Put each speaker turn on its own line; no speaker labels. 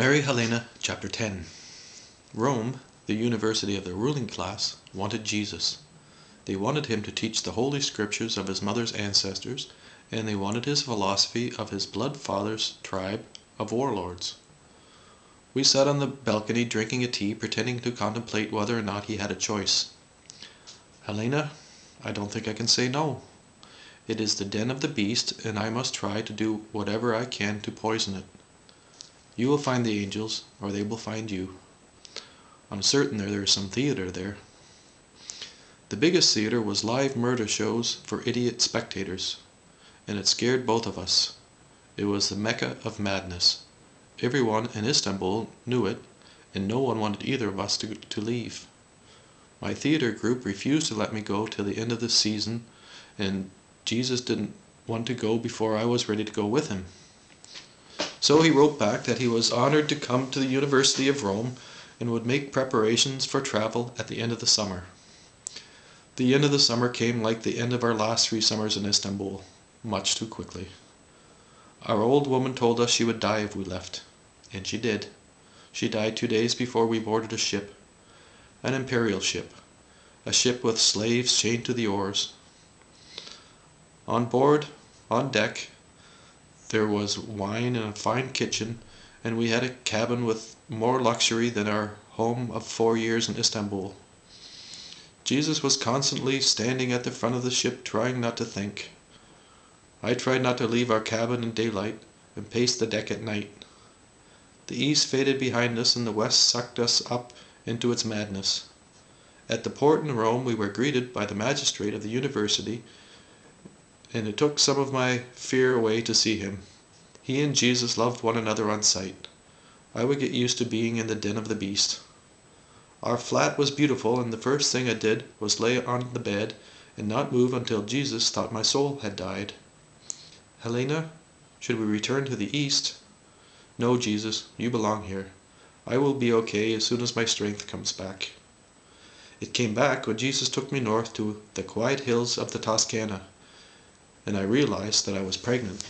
Mary Helene, Chapter 10. Rome, the university of the ruling class, wanted Jesus. They wanted him to teach the holy scriptures of his mother's ancestors, and they wanted his philosophy of his blood father's tribe of warlords. We sat on the balcony drinking a tea, pretending to contemplate whether or not he had a choice. Helene, I don't think I can say no. It is the den of the beast, and I must try to do whatever I can to poison it. You will find the angels, or they will find you. I'm certain there is some theater there. The biggest theater was live murder shows for idiot spectators, and it scared both of us. It was the mecca of madness. Everyone in Istanbul knew it, and no one wanted either of us to leave. My theater group refused to let me go till the end of the season, and Jesus didn't want to go before I was ready to go with him. So he wrote back that he was honored to come to the University of Rome and would make preparations for travel at the end of the summer. The end of the summer came like the end of our last 3 summers in Istanbul, much too quickly. Our old woman told us she would die if we left, and she did. She died 2 days before we boarded a ship, an imperial ship, a ship with slaves chained to the oars. On board, on deck, there was wine and a fine kitchen, and we had a cabin with more luxury than our home of 4 years in Istanbul. Jesus was constantly standing at the front of the ship trying not to think. I tried not to leave our cabin in daylight and paced the deck at night. The east faded behind us and the west sucked us up into its madness. At the port in Rome we were greeted by the magistrate of the university, and it took some of my fear away to see him. He and Jesus loved one another on sight. I would get used to being in the den of the beast. Our flat was beautiful, and the first thing I did was lay on the bed and not move until Jesus thought my soul had died. Helene, should we return to the east? No, Jesus, you belong here. I will be okay as soon as my strength comes back. It came back when Jesus took me north to the quiet hills of the Toscana, and I realized that I was pregnant.